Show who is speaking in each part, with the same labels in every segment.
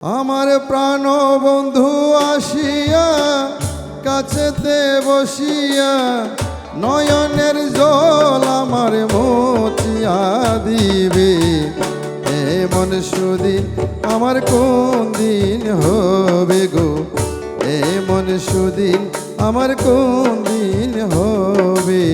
Speaker 1: আমার প্রাণ বন্ধু আসিয়া কাছেতে বসিয়া নয়নের জল আমার মুছিয়া দিবে। এমন সুদিন আমার কোন দিন হবে গো, এমন সুদিন আমার কোন দিন হবে।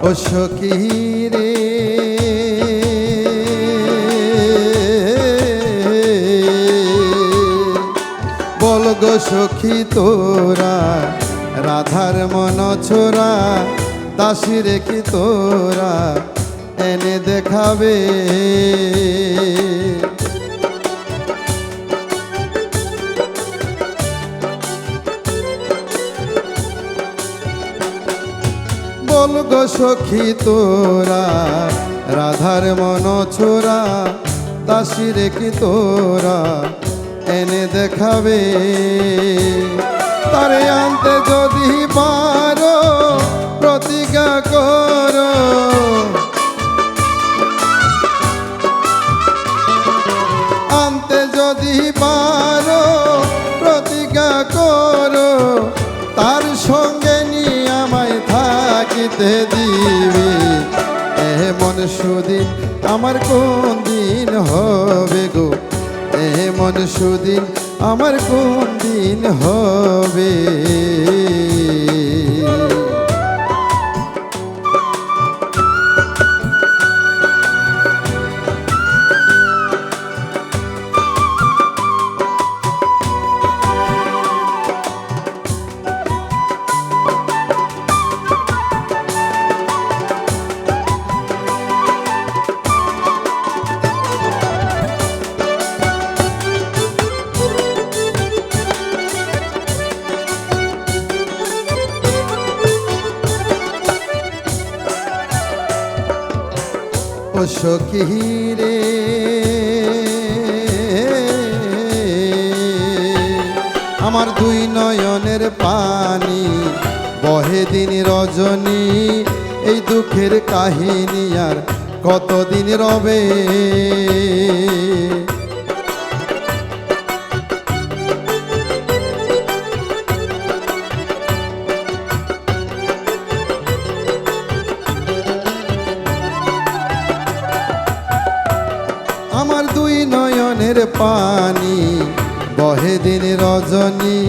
Speaker 1: ও সখী রে বল গো সখী তোরা রাধার মন ছোরা দাসী রেখি তোরা এনে দেখাবে। বল গো সখী তোরা রাধার মন ছোরা দাসী রেখি তোরা এনে দেখাবে। তারে আনতে যদি পারো প্রতিজ্ঞা করো, আনতে যদি পারো প্রতিজ্ঞা করো, তার সঙ্গে নিয়ে আমায় থাকিতে দিবে। এমন সুদিন আমার কোন দিন হবে গো, এমন সুদিন আমার কোন দিন হবে। ও সখী রে আমার দুই নয়নের পানি বহে দিন রজনী, এই দুঃখের কাহিনী আর কতদিন রবে। আমার দুই নয়নের পানি বহে দিন রজনী,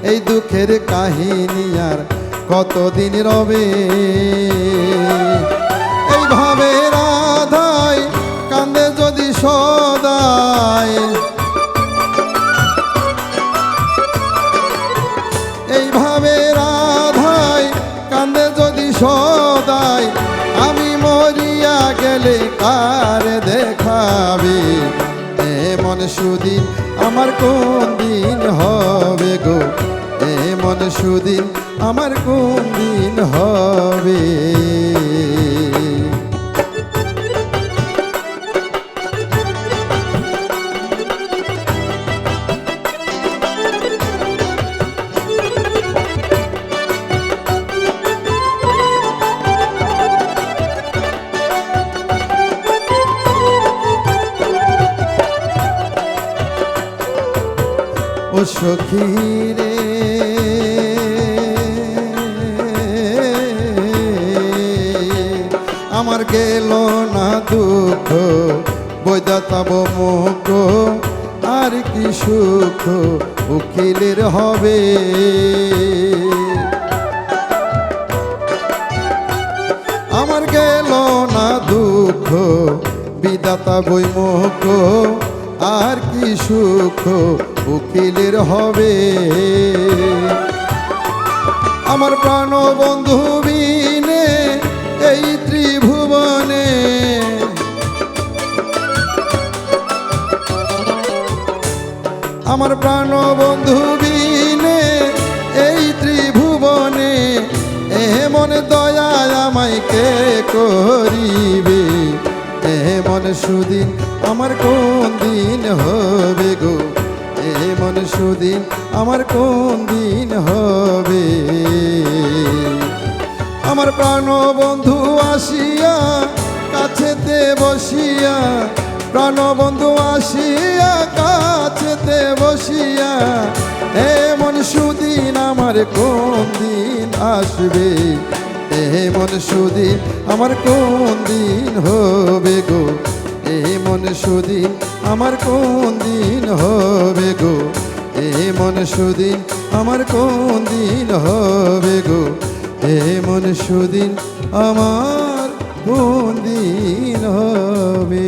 Speaker 1: এই দুঃখের কাহিনী আর কতদিন রবে। এইভাবে রাধাই কান্দে যদি সদাই, এইভাবে রাধাই কান্দে যদি সদাই, আমি মরিয়া গেলে কার দেখাবে। এমন সুদিন আমার কোন দিন হবে গো, এমন সুদিন আমার কোন দিন হবে। ও সখী রে আমার গেল না দুঃখ বৈদাতাব মুখ, আর কি সুখ উকিলের হবে। আমার গেল না দুঃখ বিধাতা বৈমুখ, আর কি সুখ উকিলের হবে। আমার প্রাণ বন্ধু বিনে এই ত্রিভুবনে, আমার প্রাণ বন্ধু বিনে এই ত্রিভুবনে এমন দয়া আমায় কে করিবে? এমন সুদিন আমার কোন দিন হবে গো? এমন সুদিন আমার কোন দিন হবে? আমার প্রাণ বন্ধু আসিয়া কাছেতে বসিয়া, প্রাণ বন্ধু আসিয়া কাছেতে বসিয়া, এমন সুদিন আমার কোন দিন আসবে? এমন সুদিন আমার কোন দিন হবে গো? এমন সুদিন আমার কোন দিন হবে গো? এমন সুদিন আমার কোন দিন হবে গো? এমন সুদিন আমার কোন দিন হবে?